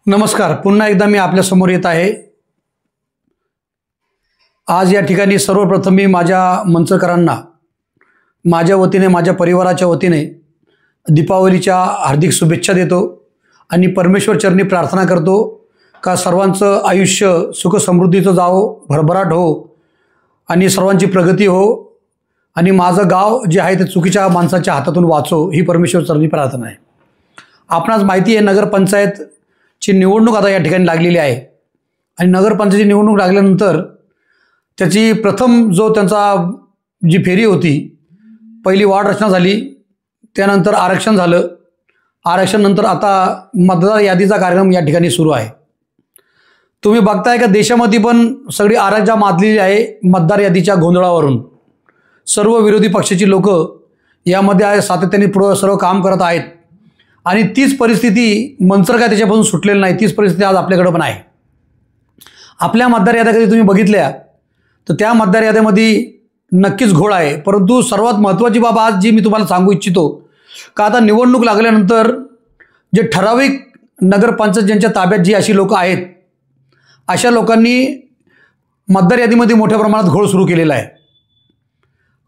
नमस्कार, पुन्हा एकदा मी आपल्या समोर येत आहे। आज या ठिकाणी सर्वप्रथम मी माझ्या मंचकरांना माझ्या वतीने माझ्या परिवाराच्या वतीने दीपावलीच्या हार्दिक शुभेच्छा देतो आणि परमेश्वर चरणी प्रार्थना करतो का सर्वांचं आयुष्य सुख समृद्धीचं जावो, भरभराट हो आणि सर्वांची प्रगती हो आणि माझं गाव जे आहे ते चुकीच्या माणसाच्या हातातून वाचो ही परमेश्वर चरणी प्रार्थना आहे। आपणास माहिती आहे नगरपंचायतची निवडणूक आता या ठिकाणी लागलेली आहे आणि नगरपंचायतीची निवडणूक लागल्यानंतर त्याची प्रथम जो त्यांचा जी फेरी होती, पहिली वार्ड रचना झाली, त्यानंतर आरक्षण झालं, आरक्षण नंतर आता मतदार यादीचा कार्यक्रम या ठिकाणी सुरू आहे। तुम्ही बघताय का देशामध्ये पण सगळी आराजा माजलेली आहे मतदार यादीच्या गोंधळावरून। सर्व विरोधी पक्षाची लोक यामध्ये सातत्याने सर्व काम करत आहेत आणि तीच परिस्थिती मंचर काय त्याच्यापासून सुटलेली नाही, तीच परिस्थिती आज आपल्याकडे पण आहे। आपल्या मतदार याद्या कधी तुम्ही बघितल्या तर त्या मतदार याद्यामध्ये नक्कीच घोळ आहे, परंतु सर्वात महत्त्वाची बाब आज जी मी तुम्हाला सांगू इच्छितो का आता निवडणूक लागल्यानंतर जे ठराविक नगरपंचायत ज्यांच्या ताब्यात जी अशी लोक आहेत अशा लोकांनी मतदार यादीमध्ये मोठ्या प्रमाणात घोळ सुरू केलेला आहे।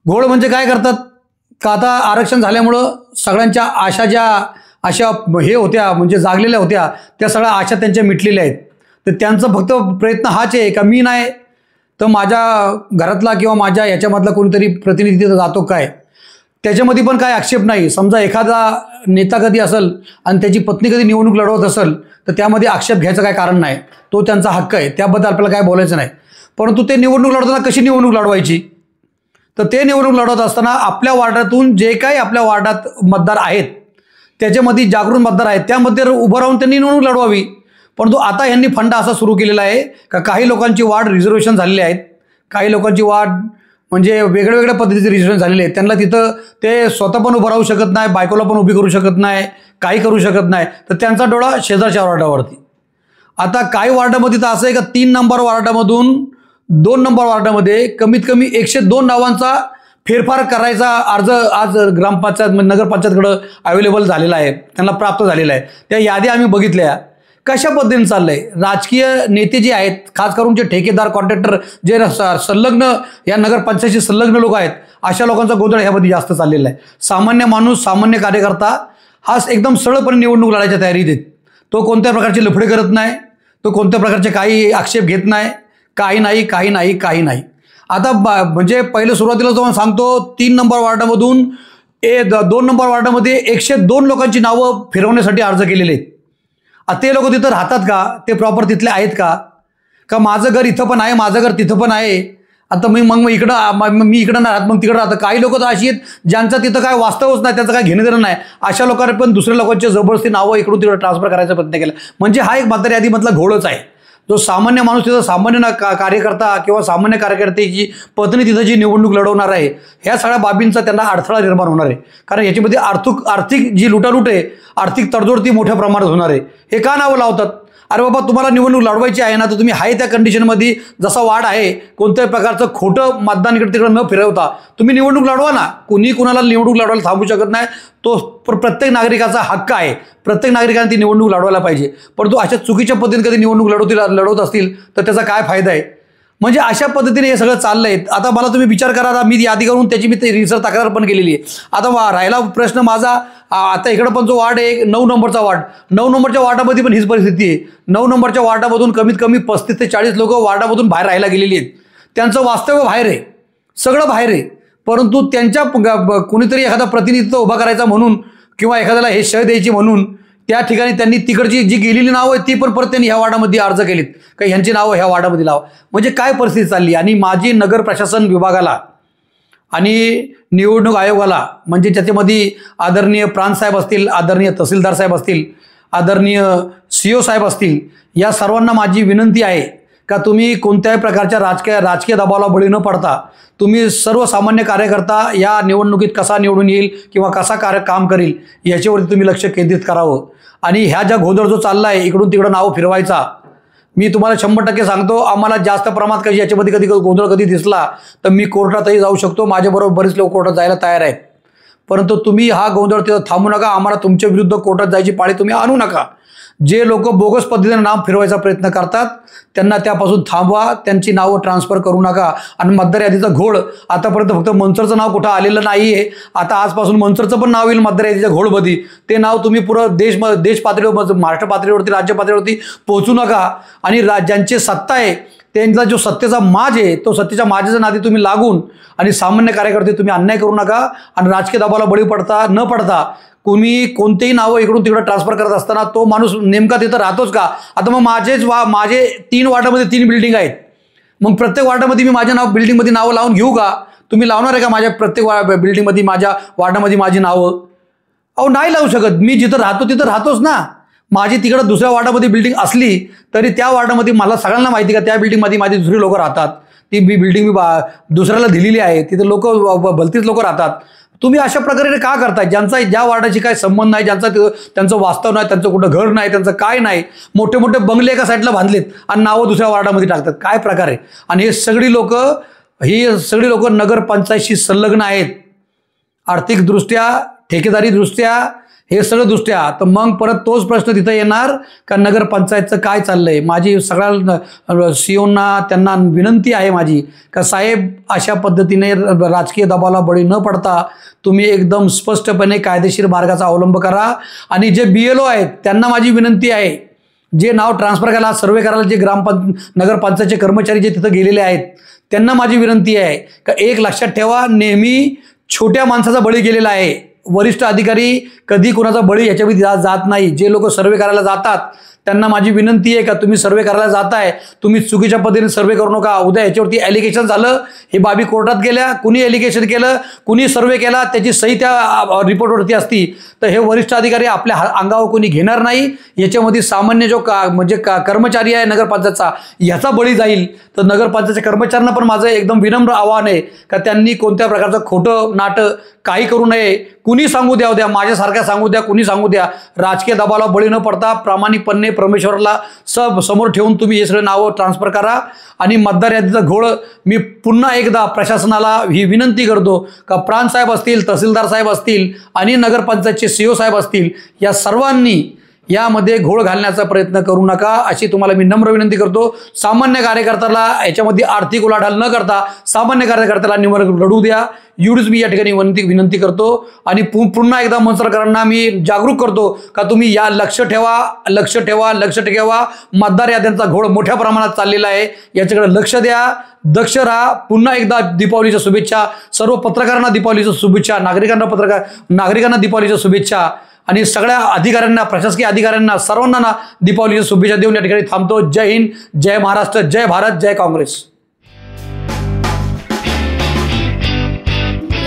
घोळ म्हणजे काय करतात का आता आरक्षण झाल्यामुळं सगळ्यांच्या आशा ज्या अशा हे होत्या म्हणजे जागलेल्या होत्या त्या सगळ्या आशा त्यांच्या मिटलेल्या आहेत। तर त्यांचं फक्त प्रयत्न हाच आहे का मी नाही तर माझ्या घरातला किंवा माझ्या याच्यामधला कोणीतरी प्रतिनिधी जातो काय, त्याच्यामध्ये पण काय आक्षेप नाही। समजा एखादा नेता कधी असेल आणि त्याची पत्नी कधी निवडणूक लढवत असेल तर त्यामध्ये आक्षेप घ्यायचं काय कारण नाही, तो त्यांचा हक्क आहे, त्याबद्दल आपल्याला काय बोलायचं नाही। परंतु ते निवडणूक लढवताना कशी निवडणूक लढवायची तर ते निवडणूक लढवत असताना आपल्या वार्डातून जे काही आपल्या वार्डात मतदार आहेत त्याच्यामध्ये जागृत मतदार आहेत त्यामध्ये उभं राहून त्यांनी निवडणूक लढवावी। परंतु आता यांनी फंडा असा सुरू केलेला आहे का काही लोकांची वार्ड रिझर्वेशन झालेली आहेत, काही लोकांची वार्ड म्हणजे वेगळ्या पद्धतीचे रिझर्वेशन झालेले आहेत, त्यांना तिथं ते स्वतः पण उभं राहू शकत नाही, बायकोला पण उभी करू शकत नाही, काही करू शकत नाही, तर त्यांचा डोळा शेजारच्या वार्डावरती। आता काही वार्डामध्ये तर असं आहे का 3 नंबर वार्डामधून 2 नंबर वार्डामध्ये कमीत कमी 102 नावांचा फेरफार करायचा अर्ज आज ग्रामपंचायत नगरपंचायतकडं अवेलेबल झालेला आहे, त्यांना प्राप्त झालेला आहे। त्या याद्या आम्ही बघितल्या कशा पद्धतीने चाललंय। राजकीय नेते जे आहेत, खास करून जे ठेकेदार कॉन्ट्रॅक्टर जे संलग्न या नगरपंचायतीशी संलग्न लोक आहेत अशा लोकांचा गोंधळ ह्यामध्ये जास्त चाललेला आहे। सामान्य माणूस, सामान्य कार्यकर्ता हा एकदम सरळपणे निवडणूक लढायच्या तयारीत आहे। तो कोणत्या प्रकारचे लफडे करत नाही, तो कोणत्या प्रकारचे काही आक्षेप घेत नाही, काही नाही। आता म्हणजे पहिलं सुरुवातीला तुम्हाला सांगतो 3 नंबर वार्डामधून 2 नंबर वार्डामध्ये 102 लोकांची नावं फिरवण्यासाठी अर्ज केलेले आहेत। आता ते लोक तिथं राहतात का, ते प्रॉपर तिथले आहेत का माझं घर इथं पण आहे, माझं घर तिथं पण आहे, आता मी इकडं नाही राहत मग तिकडं राहतं। काही लोक तर अशी आहेत ज्यांचं तिथं काय वास्तवच नाही, त्याचं काय घेणं देणं नाही, अशा लोकांना पण दुसऱ्या लोकांच्या जबरदस्ती नावं इकडून तिकडं ट्रान्सफर करायचा प्रयत्न केला। म्हणजे हा एक मतदार यादीमधला घोळच आहे। जो सामान्य माणूस तिथं सामान्य कार्यकर्ता किंवा सामान्य कार्यकर्त्याची पत्नी तिथं जी निवडणूक लढवणार आहे ह्या सगळ्या बाबींचा त्यांना अडथळा निर्माण होणार आहे, कारण याच्यामध्ये आर्थिक जी लुटालूट आहे, आर्थिक तडजोड ती मोठ्या प्रमाणात होणार आहे। हे का नावं लावतात? अरे बाबा तुम्हाला निवडणूक लढवायची आहे ना तर तुम्ही आहे त्या कंडिशनमध्ये जसा वार्ड आहे कोणत्याही प्रकारचं खोटं मतदान इकडे तिकडे न फिरवता तुम्ही निवडणूक लढवा ना। कुणी कुणाला निवडणूक लढवायला थांबू शकत नाही, तो प्रत्येक नागरिकाचा हक्क आहे, प्रत्येक नागरिकाने ती निवडणूक लढवायला पाहिजे। परंतु अशा चुकीच्या पद्धतीने कधी निवडणूक लढवत असतील तर त्याचा काय फायदा आहे? म्हणजे अशा पद्धतीने हे सगळं चाललंय। आता मला तुम्ही विचार करा, मी यादी करून त्याची मी रिसर्च तक्रार पण केलेली आहे। आता राहिला प्रश्न माझा, आता इकडं पण जो वार्ड आहे 9 नंबरचा वार्ड, 9 नंबरच्या वार्डामध्ये पण हीच परिस्थिती आहे। 9 नंबरच्या वार्डामधून कमीत कमी 35 ते 40 लोक वार्डामधून बाहेर राहायला गेलेली आहेत। त्यांचं वास्तव्य बाहेर आहे, सगळं बाहेर आहे, परंतु त्यांच्या कोणीतरी एखादा प्रतिनिधित्व उभा करायचा म्हणून किंवा एखाद्याला हे शय द्यायची म्हणून त्या ठिकाणी त्यांनी तिकडची जी गेलेली नावं आहेत ती पण परत त्यांनी ह्या वार्डामध्ये अर्ज केलीत का ह्यांची नावं ह्या वार्डामध्ये लावा। म्हणजे काय परिस्थिती चालली। आणि माझी नगर प्रशासन विभागाला आणि निवडणूक आयोगाला म्हणजे त्याच्यामध्ये आदरणीय प्रांतसाहेब असतील, आदरणीय तहसीलदार साहेब असतील, आदरणीय CO साहेब असतील, या सर्वांना माझी विनंती आहे का तुम्ही कोणत्याही प्रकारच्या राजकीय दबावाला बळी न पडता तुम्ही सर्वसामान्य कार्यकर्ता या निवडणुकीत कसा निवडून येईल किंवा कसा काम करेल याच्यावरती तुम्ही लक्ष केंद्रित करावं। आणि ह्या ज्या गोंधळ जो चालला आहे इकडून तिकडं नाव फिरवायचा, मी तुम्हाला 100% सांगतो, आम्हाला जास्त प्रमाणात कधी याच्यामध्ये कधी गोंधळ कधी दिसला तर मी कोर्टातही जाऊ शकतो, माझ्याबरोबर बरेच लोक कोर्टात जायला तयार आहेत। परंतु तुम्ही हा गोंधळ तिथं थांबू नका, आम्हाला तुमच्या विरुद्ध कोर्टात जायची पाळी तुम्ही आणू नका। जे लोक बोगस पद्धतीने नाव फिरवायचा प्रयत्न करतात त्यांना त्यापासून थांबवा, त्यांची नावं ट्रान्सफर करू नका. आणि मतदार यादीचा घोळ आतापर्यंत फक्त मनसरचं नाव कुठं आलेलं नाही आहे. आता आजपासून मनसरचं पण नाव येईल मतदार यादीच्या घोळमध्ये. ते नाव तुम्ही पुरं देश पातळीवर, महाराष्ट्र पातळीवरती, राज्य पातळीवरती पोहोचू नका. आणि ज्यांची सत्ता आहे त्यांचा जो सत्तेचा माज आहे तो सत्तेच्या माजेच्या नादी तुम्ही लागून आणि सामान्य कार्यकर्ते तुम्ही अन्याय करू नका. आणि राजकीय दबावाला बळी न पडता कोणी कोणतेही नावं इकडून तिकडं ट्रान्सफर करत असताना तो माणूस नेमका तिथं राहतोच का? आता मग माझे 3 वार्डामध्ये 3 बिल्डिंग आहेत. मग प्रत्येक वार्डामध्ये मी माझ्या बिल्डिंगमध्ये नावं लावून घेऊ का? तुम्ही लावणार आहे का माझ्या प्रत्येक बिल्डिंगमध्ये, माझ्या वार्डामध्ये माझी नावं? अहो नाही लावू शकत. मी जिथं राहतो तिथं राहतोच ना. माझी तिकडं दुसऱ्या वार्डामध्ये बिल्डिंग असली तरी त्या वार्डामध्ये मला सगळ्यांना माहिती का त्या बिल्डिंगमध्ये माझी दुसरी लोक राहतात. ती बिल्डिंग मी दुसऱ्याला दिलेली आहे, तिथे लोक भलतीच लोक राहतात. तुम्ही अशा प्रकारे का करताय? ज्या वार्डाशी काय संबंध नाही, त्यांचं वास्तव नाही, त्यांचं कुठं घर नाही, त्यांचं काय नाही, मोठे मोठे बंगले एका साईडला बांधलेत आणि नावं दुसऱ्या वार्डामध्ये टाकतात. काय प्रकार आहे? आणि ही सगळी लोक नगरपंचायतशी संलग्न आहेत, आर्थिकदृष्ट्या, ठेकेदारी दृष्ट्या, हे सगळं दृष्ट्या. तर मग परत तोच प्रश्न तिथं येणार का नगरपंचायतचं काय चाललंय? माझी सगळ्या सीओना त्यांना विनंती आहे माझी का साहेब अशा पद्धतीने राजकीय दबावाला बळी न पडता तुम्ही एकदम स्पष्टपणे कायदेशीर मार्गाचा अवलंब करा. आणि जे BLO आहेत त्यांना माझी विनंती आहे, जे नाव ट्रान्सफर करायला, सर्वे करायला जे नगरपंचायतचे कर्मचारी जे तिथं गेलेले आहेत त्यांना माझी विनंती आहे का एक लक्षात ठेवा, नेहमी छोट्या माणसाचा बळी गेलेला आहे. वरिष्ठ अधिकारी कधी कोणाचा बळी याच्यामध्ये जात नाही. जे लोक सर्वे करायला जातात त्यांना माझी विनंती आहे का तुम्ही सर्वे करायला जाताय, तुम्ही चुकीच्या पद्धतीने सर्वे करू नका. उद्या याच्यावरती ॲलिगेशन झालं, हे बाबी कोर्टात गेल्या, कुणी ॲलिगेशन केलं, कुणी सर्वे केला, त्याची सही त्या रिपोर्टवरती असती तर हे वरिष्ठ अधिकारी आपल्या अंगावर कोणी घेणार नाही. याच्यामध्ये सामान्य जो कर्मचारी आहे नगरपंचायतचा ह्याचा बळी जाईल. तर नगरपंचायतच्या कर्मचाऱ्यांना पण माझं एकदम विनम्र आव्हान आहे का त्यांनी कोणत्या प्रकारचं खोटं नाटं काही करू नये. कुणी सांगू द्या, माझ्यासारख्या सांगू द्या, कुणी सांगू द्या, राजकीय दबावाला बळी न पडता प्रामाणिकपणे परमेश्वराला समोर ठेवून तुम्ही हे सगळे नावं ट्रान्सफर करा. आणि मतदार यादीचा घोळ मी पुन्हा एकदा प्रशासनाला ही विनंती करतो का प्रांतसाहेब असतील, तहसीलदार साहेब असतील आणि नगरपंचायतचे CO साहेब असतील, या सर्वांनी यामध्ये घोळ घालण्याचा प्रयत्न करू नका अशी तुम्हाला मी नम्र विनंती करतो. सामान्य कार्यकर्त्याला याच्यामध्ये आर्थिक उलाढाल न करता सामान्य कार्यकर्त्याला निवडणूक लढू द्या, एवढीच मी या ठिकाणी विनंती करतो. आणि पुन्हा एकदा मनसरकरांना मी जागरूक करतो का तुम्ही या लक्ष ठेवा. मतदार याद्यांचा घोळ मोठ्या प्रमाणात चाललेला आहे, याच्याकडे लक्ष द्या, दक्ष राहा. पुन्हा एकदा दीपावलीच्या शुभेच्छा. सर्व पत्रकारांना दीपावलीच्या शुभेच्छा, नागरिकांना दीपावलीच्या शुभेच्छा. आणि सगळ्या अधिकाऱ्यांना, प्रशासकीय अधिकाऱ्यांना, सर्वांना दीपावलीच्या शुभेच्छा देऊन या ठिकाणी थांबतो. जय हिंद, जय महाराष्ट्र, जय भारत, जय काँग्रेस.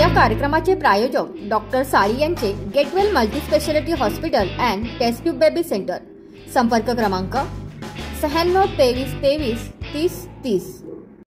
या कार्यक्रमाचे प्रायोजक डॉक्टर साळी यांचे get well multispeciality hospital and test tube baby centre. संपर्क क्रमांक 96 23 23 30 30.